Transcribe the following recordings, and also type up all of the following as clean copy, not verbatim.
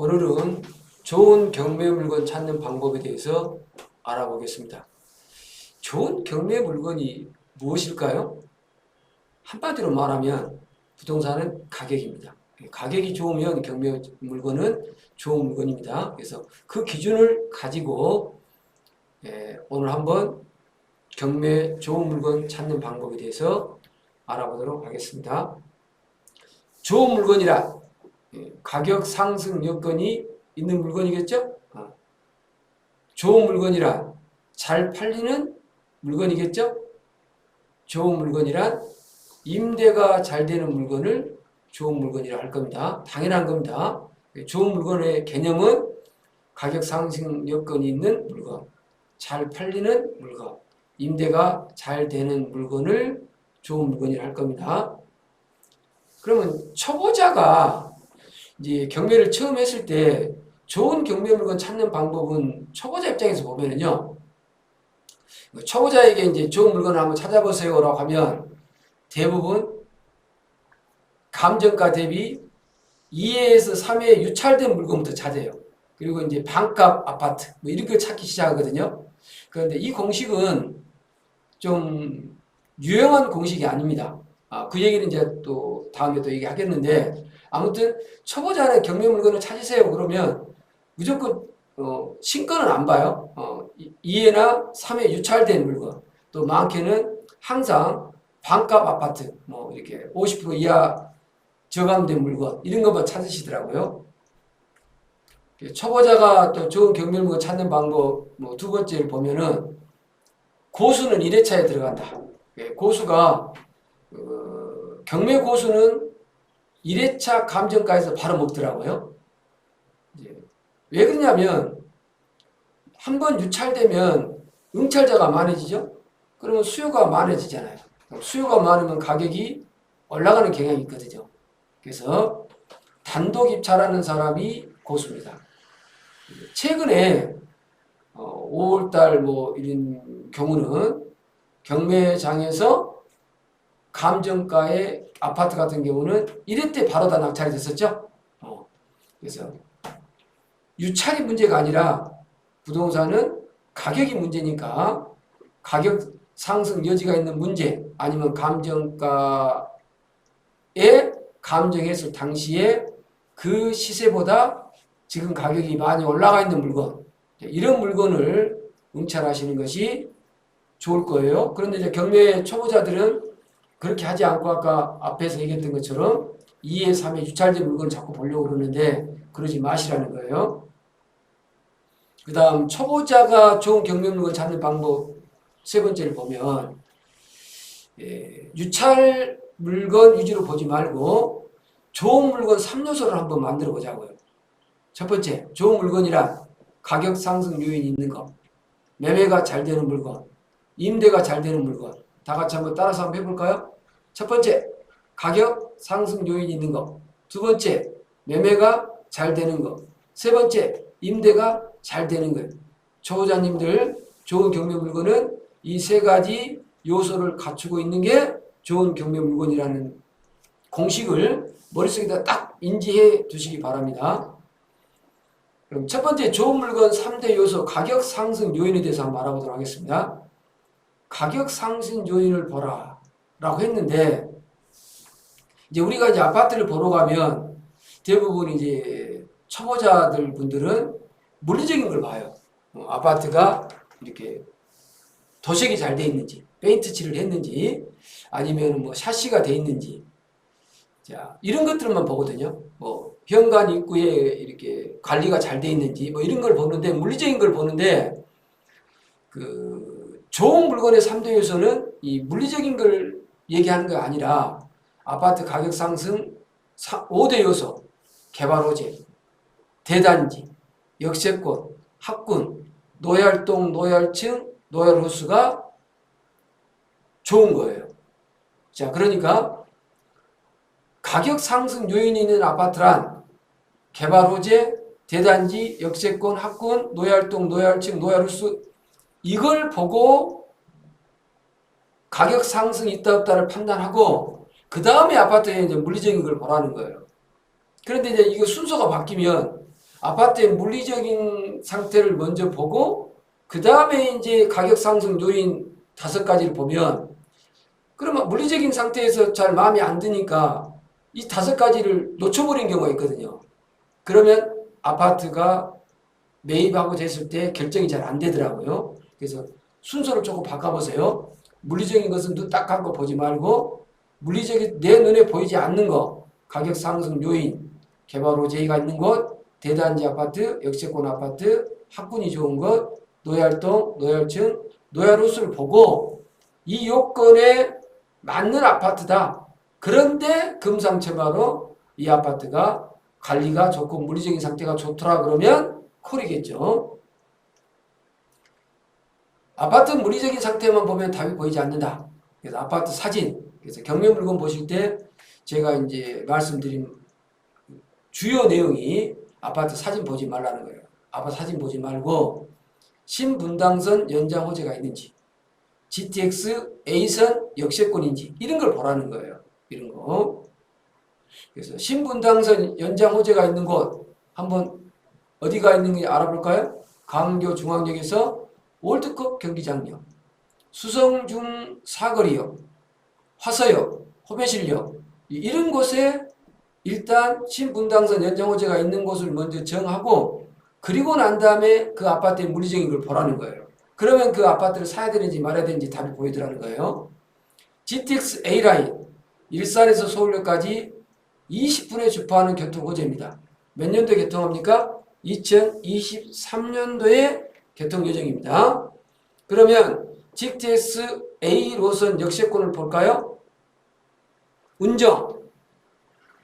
오늘은 좋은 경매 물건 찾는 방법에 대해서 알아보겠습니다. 좋은 경매 물건이 무엇일까요? 한마디로 말하면 부동산은 가격입니다. 가격이 좋으면 경매 물건은 좋은 물건입니다. 그래서 그 기준을 가지고 오늘 한번 경매 좋은 물건 찾는 방법에 대해서 알아보도록 하겠습니다. 좋은 물건이라 가격 상승 여건이 있는 물건이겠죠? 좋은 물건이란 잘 팔리는 물건이겠죠? 좋은 물건이란 임대가 잘 되는 물건을 좋은 물건이라 할 겁니다. 당연한 겁니다. 좋은 물건의 개념은 가격 상승 여건이 있는 물건, 잘 팔리는 물건, 임대가 잘 되는 물건을 좋은 물건이라 할 겁니다. 그러면 초보자가 이제 경매를 처음 했을 때 좋은 경매 물건 찾는 방법은 초보자 입장에서 보면은요, 초보자에게 이제 좋은 물건을 한번 찾아보세요라고 하면 대부분 감정가 대비 2회에서 3회 유찰된 물건부터 찾아요. 그리고 이제 반값 아파트 뭐 이런 걸 찾기 시작하거든요. 그런데 이 공식은 좀 유용한 공식이 아닙니다. 그 얘기는 이제 또 다음에 또 얘기하겠는데, 아무튼 초보자는 경매 물건을 찾으세요 그러면 무조건 신가는 안 봐요. 2회나 3회 유찰된 물건, 또 많게는 항상 반값 아파트 뭐 이렇게 50% 이하 저감된 물건 이런 것만 찾으시더라고요. 초보자가 또 좋은 경매 물건 찾는 방법 뭐 두 번째를 보면은 고수는 1회차에 들어간다. 고수가 경매 고수는 1회차 감정가에서 바로 먹더라고요. 왜 그러냐면 한 번 유찰되면 응찰자가 많아지죠. 그러면 수요가 많아지잖아요. 수요가 많으면 가격이 올라가는 경향이 있거든요. 그래서 단독 입찰하는 사람이 고수입니다. 최근에 5월달 뭐 이런 경우는 경매장에서 감정가의 아파트 같은 경우는 1회 때 바로 다 낙찰이 됐었죠. 그래서 유찰이 문제가 아니라 부동산은 가격이 문제니까 가격 상승 여지가 있는 문제, 아니면 감정가에 감정했을 당시에 그 시세보다 지금 가격이 많이 올라가 있는 물건, 이런 물건을 응찰하시는 것이 좋을 거예요. 그런데 이제 경매 초보자들은 그렇게 하지 않고 아까 앞에서 얘기했던 것처럼 2회, 3회 유찰된 물건을 자꾸 보려고 그러는데 그러지 마시라는 거예요. 그 다음 초보자가 좋은 경매 물건 찾는 방법 세 번째를 보면 유찰 물건 위주로 보지 말고 좋은 물건 3요소를 한번 만들어 보자고요. 첫 번째, 좋은 물건이란 가격 상승 요인이 있는 것, 매매가 잘 되는 물건, 임대가 잘 되는 물건. 다 같이 한번 따라서 한번 해볼까요? 첫 번째, 가격 상승 요인이 있는 것. 두 번째, 매매가 잘 되는 것. 세 번째, 임대가 잘 되는 것. 초보자님들, 좋은 경매 물건은 이 세 가지 요소를 갖추고 있는 게 좋은 경매 물건이라는 공식을 머릿속에다 딱 인지해 두시기 바랍니다. 그럼 첫 번째 좋은 물건 3대 요소 가격 상승 요인에 대해서 한번 알아보도록 하겠습니다. 가격 상승 요인을 보라 라고 했는데, 이제 우리가 이제 아파트를 보러 가면 대부분 이제 초보자들 분들은 물리적인 걸 봐요. 아파트가 이렇게 도색이 잘 돼 있는지, 페인트 칠을 했는지, 아니면 뭐 샤시가 돼 있는지, 자, 이런 것들만 보거든요. 뭐 현관 입구에 이렇게 관리가 잘 돼 있는지, 뭐 이런 걸 보는데, 물리적인 걸 보는데, 그 좋은 물건의 3대 요소는 이 물리적인 걸 얘기하는 게 아니라 아파트 가격 상승 5대 요소, 개발 호재, 대단지, 역세권, 학군, 노열동, 노열층, 노열호수가 좋은 거예요. 자, 그러니까 가격 상승 요인이 있는 아파트란 개발 호재, 대단지, 역세권, 학군, 노열동, 노열층, 노열호수, 이걸 보고 가격 상승이 있다 없다를 판단하고 그 다음에 아파트에 이제 물리적인 걸 보라는 거예요. 그런데 이제 이거 순서가 바뀌면 아파트의 물리적인 상태를 먼저 보고 그 다음에 이제 가격 상승 요인 5가지를 보면 그러면 물리적인 상태에서 잘 마음에 안 드니까 이 5가지를 놓쳐버린 경우가 있거든요. 그러면 아파트가 매입하고 됐을 때 결정이 잘 안 되더라고요. 그래서 순서를 조금 바꿔보세요. 물리적인 것은 눈 딱 감고 보지 말고 물리적인 내 눈에 보이지 않는 거, 가격 상승 요인, 개발 호재가 있는 곳, 대단지 아파트, 역세권 아파트, 학군이 좋은 것, 노열동, 노열층, 노열호수를 보고 이 요건에 맞는 아파트다. 그런데 금상첨화로 이 아파트가 관리가 좋고 물리적인 상태가 좋더라 그러면 콜이겠죠. 아파트 물리적인 상태만 보면 답이 보이지 않는다. 그래서 아파트 사진, 그래서 경매 물건 보실 때 제가 이제 말씀드린 주요 내용이 아파트 사진 보지 말라는 거예요. 아파트 사진 보지 말고 신분당선 연장 호재가 있는지, GTX A선 역세권인지 이런 걸 보라는 거예요. 이런 거. 그래서 신분당선 연장 호재가 있는 곳 한번 어디가 있는지 알아볼까요? 강교 중앙역에서 월드컵 경기장역, 수성중 사거리역, 화서역, 호배실역 이런 곳에 일단 신분당선 연장 호재가 있는 곳을 먼저 정하고 그리고 난 다음에 그 아파트의 물리적인 걸 보라는 거예요. 그러면 그 아파트를 사야 되는지 말아야 되는지 답이 보이더라는 거예요. GTX A라인 일산에서 서울역까지 20분에 주파하는 교통 호재입니다. 몇 년도에 개통합니까? 2023년도에 개통 예정입니다. 그러면 GTX A 노선 역세권을 볼까요? 운정,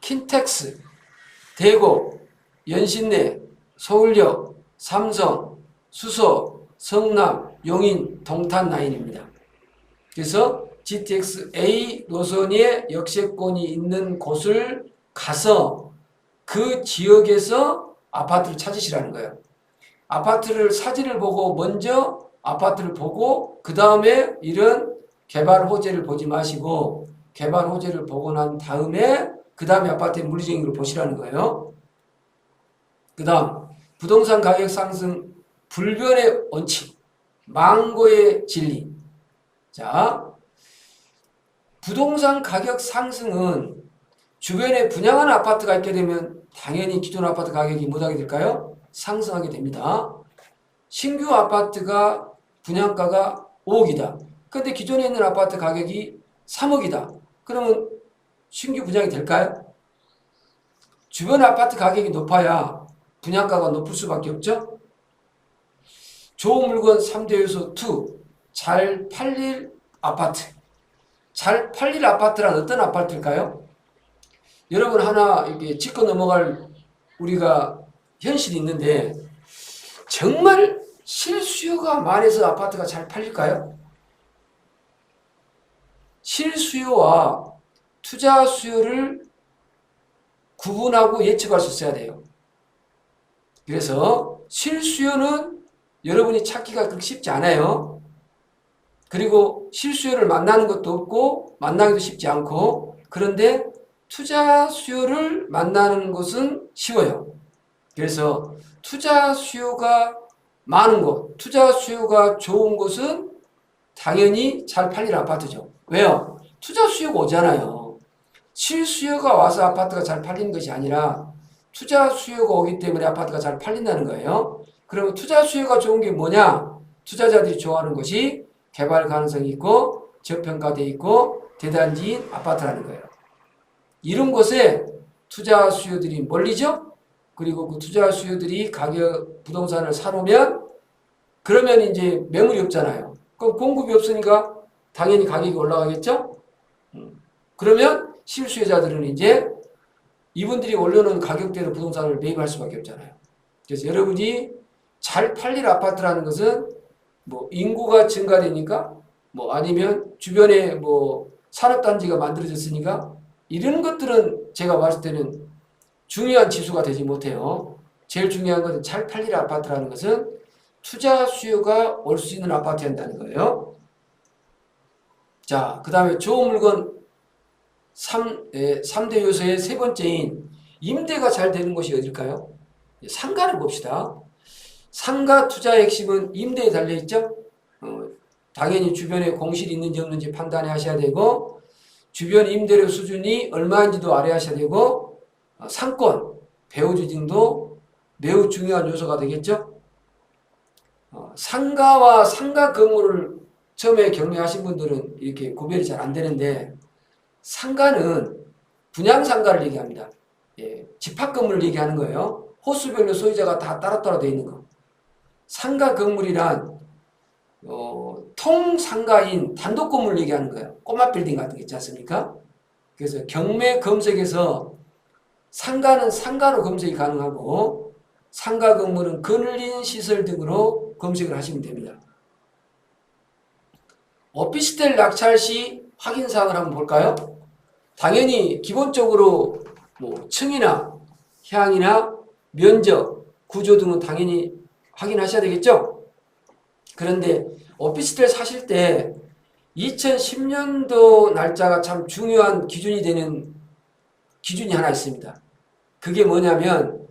킨텍스, 대고, 연신내, 서울역, 삼성, 수서, 성남, 용인, 동탄 라인입니다. 그래서 GTX A 노선의 역세권이 있는 곳을 가서 그 지역에서 아파트를 찾으시라는 거예요. 아파트를 사진을 보고 먼저 아파트를 보고 그 다음에 이런 개발 호재를 보지 마시고 개발 호재를 보고 난 다음에 그 다음에 아파트의 물리적인 걸 보시라는 거예요. 그 다음 부동산 가격 상승 불변의 원칙 망고의 진리. 자, 부동산 가격 상승은 주변에 분양하는 아파트가 있게 되면 당연히 기존 아파트 가격이 못하게 될까요? 상승하게 됩니다. 신규 아파트가 분양가가 5억이다. 그런데 기존에 있는 아파트 가격이 3억이다. 그러면 신규 분양이 될까요? 주변 아파트 가격이 높아야 분양가가 높을 수밖에 없죠. 좋은 물건 3대 요소 2. 잘 팔릴 아파트. 잘 팔릴 아파트란 어떤 아파트일까요? 여러분 하나 이렇게 짚고 넘어갈 우리가 현실이 있는데 정말 실수요가 많아서 아파트가 잘 팔릴까요? 실수요와 투자 수요를 구분하고 예측할 수 있어야 돼요. 그래서 실수요는 여러분이 찾기가 그렇게 쉽지 않아요. 그리고 실수요를 만나는 것도 없고 만나기도 쉽지 않고 그런데 투자 수요를 만나는 것은 쉬워요. 그래서 투자 수요가 많은 곳, 투자 수요가 좋은 곳은 당연히 잘 팔릴 아파트죠. 왜요? 투자 수요가 오잖아요. 실수요가 와서 아파트가 잘 팔리는 것이 아니라 투자 수요가 오기 때문에 아파트가 잘 팔린다는 거예요. 그러면 투자 수요가 좋은 게 뭐냐? 투자자들이 좋아하는 것이 개발 가능성이 있고 저평가되어 있고 대단지인 아파트라는 거예요. 이런 곳에 투자 수요들이 몰리죠? 그리고 그 투자 수요들이 가격 부동산을 사놓으면 그러면 이제 매물이 없잖아요. 그럼 공급이 없으니까 당연히 가격이 올라가겠죠? 그러면 실수요자들은 이제 이분들이 올려놓은 가격대로 부동산을 매입할 수밖에 없잖아요. 그래서 여러분이 잘 팔릴 아파트라는 것은 뭐 인구가 증가되니까 뭐 아니면 주변에 뭐 산업단지가 만들어졌으니까 이런 것들은 제가 봤을 때는 중요한 지수가 되지 못해요. 제일 중요한 것은 잘 팔릴 아파트라는 것은 투자 수요가 올 수 있는 아파트여야 한다는 거예요. 자, 그 다음에 좋은 물건 3대 요소의 세 번째인 임대가 잘 되는 곳이 어딜까요? 상가를 봅시다. 상가 투자의 핵심은 임대에 달려있죠. 당연히 주변에 공실이 있는지 없는지 판단해 하셔야 되고, 주변 임대료 수준이 얼마인지도 알아야 되고, 상권, 배후 지증도 매우 중요한 요소가 되겠죠. 상가와 상가 건물을 처음에 경매하신 분들은 이렇게 구별이 잘 안 되는데, 상가는 분양상가를 얘기합니다. 예, 집합 건물을 얘기하는 거예요. 호수별로 소유자가 다 따로따로 되어 있는 거. 상가 건물이란 통상가인 단독 건물을 얘기하는 거예요. 꼬마 빌딩 같은 게 있지 않습니까? 그래서 경매 검색에서 상가는 상가로 검색이 가능하고 상가 건물은 거늘린 시설 등으로 검색을 하시면 됩니다. 오피스텔 낙찰 시 확인사항을 한번 볼까요? 당연히 기본적으로 뭐 층이나 향이나 면적, 구조 등은 당연히 확인하셔야 되겠죠? 그런데 오피스텔 사실 때 2010년도 날짜가 참 중요한 기준이 되는 기준이 하나 있습니다. 그게 뭐냐면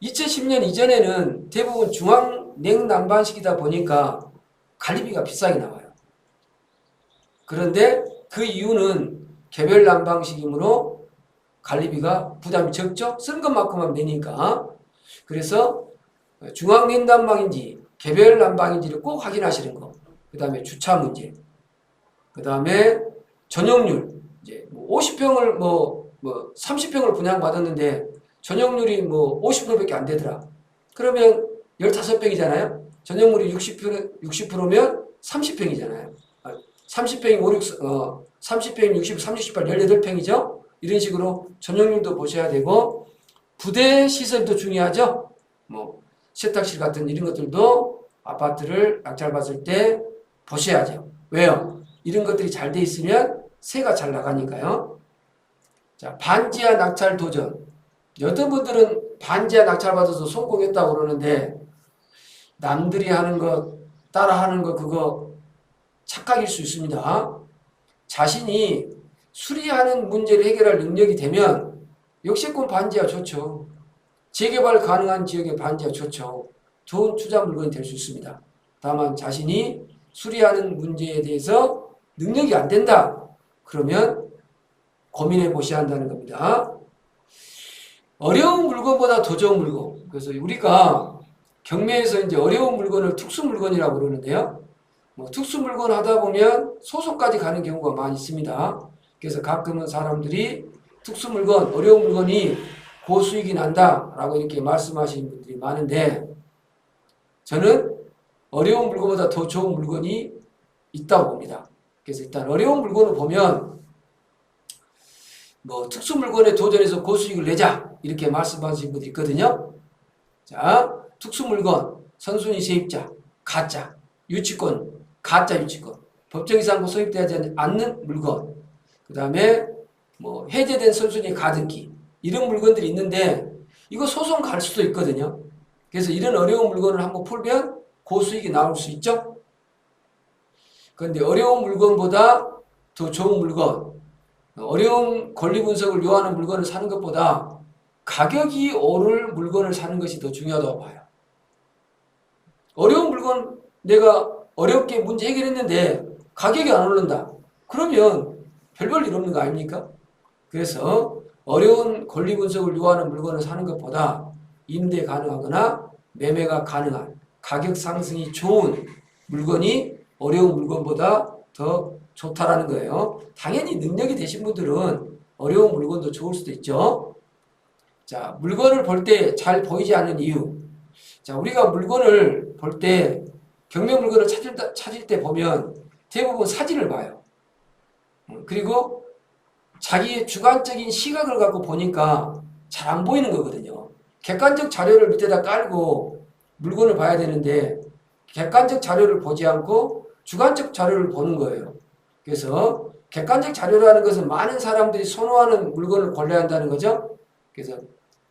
2010년 이전에는 대부분 중앙 냉난방식이다 보니까 관리비가 비싸게 나와요. 그런데 그 이유는 개별 난방식이므로 관리비가 부담이 적죠? 쓴 것만큼만 내니까. 그래서 중앙 냉난방인지 개별 난방인지를 꼭 확인하시는 거. 그 다음에 주차 문제. 그 다음에 전용률. 이제 50평을 30평을 분양받았는데 전용률이 50%밖에 안 되더라. 그러면 15평이잖아요. 전용률이 60%면 30평이잖아요. 30평이 30평이 60, 30, 18, 18평이죠. 이런 식으로 전용률도 보셔야 되고 부대 시설도 중요하죠. 세탁실 같은 이런 것들도 아파트를 낙찰받을 때 보셔야죠. 왜요? 이런 것들이 잘 돼 있으면 세가 잘 나가니까요. 자, 반지하 낙찰 도전. 어떤 분들은 반지하 낙찰받아서 성공했다고 그러는데 남들이 하는 것, 따라 하는 것 그거 착각일 수 있습니다. 자신이 수리하는 문제를 해결할 능력이 되면 역세권 반지하 좋죠. 재개발 가능한 지역의 반지하 좋죠. 좋은 투자 물건이 될 수 있습니다. 다만 자신이 수리하는 문제에 대해서 능력이 안 된다. 그러면 고민해 보셔야 한다는 겁니다. 어려운 물건보다 더 좋은 물건. 그래서 우리가 경매에서 이제 어려운 물건을 특수 물건이라고 그러는데요. 특수 물건 하다 보면 소송까지 가는 경우가 많이 있습니다. 그래서 가끔은 사람들이 특수 물건, 어려운 물건이 고수익이 난다라고 이렇게 말씀하시는 분들이 많은데 저는 어려운 물건보다 더 좋은 물건이 있다고 봅니다. 그래서 일단 어려운 물건을 보면 특수 물건에 도전해서 고수익을 내자 이렇게 말씀하시는 분들이 있거든요. 자, 특수 물건, 선순위 세입자, 가짜, 유치권, 가짜 유치권, 법정 이상으로 소입되지 않는 물건, 그 다음에 해제된 선순위 가등기 이런 물건들이 있는데 이거 소송 갈 수도 있거든요. 그래서 이런 어려운 물건을 한번 풀면 고수익이 나올 수 있죠. 그런데 어려운 물건보다 더 좋은 물건, 어려운 권리 분석을 요하는 물건을 사는 것보다 가격이 오를 물건을 사는 것이 더 중요하다고 봐요. 어려운 물건 내가 어렵게 문제 해결했는데 가격이 안 오른다. 그러면 별 볼 일 없는 거 아닙니까? 그래서 어려운 권리 분석을 요하는 물건을 사는 것보다 임대 가능하거나 매매가 가능한 가격 상승이 좋은 물건이 어려운 물건보다 더 좋다라는 거예요. 당연히 능력이 되신 분들은 어려운 물건도 좋을 수도 있죠. 자, 물건을 볼 때 잘 보이지 않는 이유. 자, 우리가 물건을 볼 때 경매 물건을 찾을 때 보면 대부분 사진을 봐요. 그리고 자기의 주관적인 시각을 갖고 보니까 잘 안 보이는 거거든요. 객관적 자료를 밑에다 깔고 물건을 봐야 되는데 객관적 자료를 보지 않고 주관적 자료를 보는 거예요. 그래서 객관적 자료라는 것은 많은 사람들이 선호하는 물건을 골라야 한다는 거죠. 그래서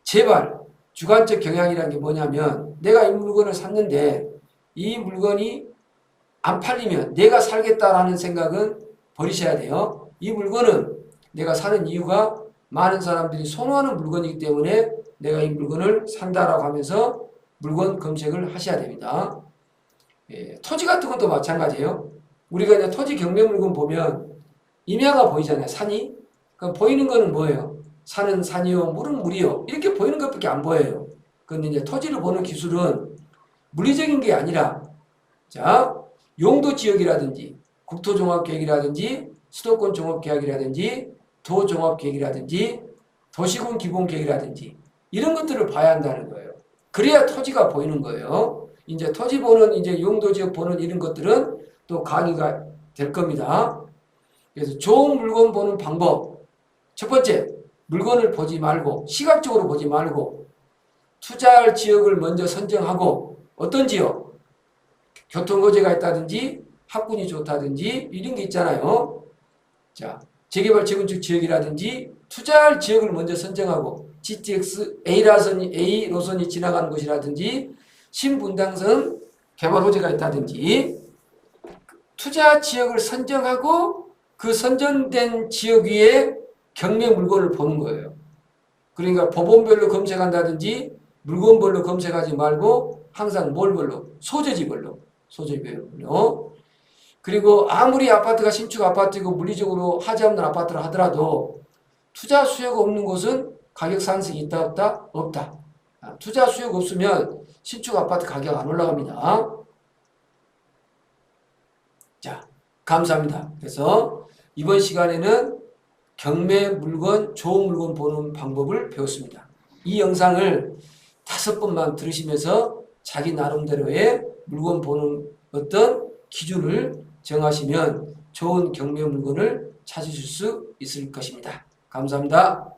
제발 주관적 경향이라는 게 뭐냐면 내가 이 물건을 샀는데 이 물건이 안 팔리면 내가 살겠다라는 생각은 버리셔야 돼요. 이 물건은 내가 사는 이유가 많은 사람들이 선호하는 물건이기 때문에 내가 이 물건을 산다라고 하면서 물건 검색을 하셔야 됩니다. 예, 토지 같은 것도 마찬가지예요. 우리가 이제 토지 경매 물건 보면 임야가 보이잖아요. 산이. 그럼 보이는 거는 뭐예요? 산은 산이요, 물은 물이요. 이렇게 보이는 것밖에 안 보여요. 그런데 이제 토지를 보는 기술은 물리적인 게 아니라, 자, 용도 지역이라든지, 국토종합계획이라든지, 수도권 종합계획이라든지, 도종합계획이라든지, 도시군 기본계획이라든지, 이런 것들을 봐야 한다는 거예요. 그래야 토지가 보이는 거예요. 이제 토지 보는, 이제 용도 지역 보는 이런 것들은 또 강의가 될 겁니다. 그래서 좋은 물건 보는 방법. 첫 번째, 물건을 보지 말고, 시각적으로 보지 말고, 투자할 지역을 먼저 선정하고, 어떤 지역? 교통거지가 있다든지, 학군이 좋다든지, 이런 게 있잖아요. 자, 재개발 재건축 지역이라든지, 투자할 지역을 먼저 선정하고, GTX A 노선이 지나가는 곳이라든지, 신분당선 개발 호재가 있다든지, 투자 지역을 선정하고, 그 선정된 지역 위에 경매 물건을 보는 거예요. 그러니까 법원별로 검색한다든지 물건별로 검색하지 말고 항상 뭘별로? 소재지별로. 그리고 아무리 아파트가 신축 아파트고 물리적으로 하지 없는 아파트라 하더라도 투자 수요가 없는 곳은 가격 상승이 있다 없다? 없다. 투자 수요가 없으면 신축 아파트 가격 안 올라갑니다. 자, 감사합니다. 그래서 이번 시간에는 경매 물건, 좋은 물건 보는 방법을 배웠습니다. 이 영상을 5번만 들으시면서 자기 나름대로의 물건 보는 어떤 기준을 정하시면 좋은 경매 물건을 찾으실 수 있을 것입니다. 감사합니다.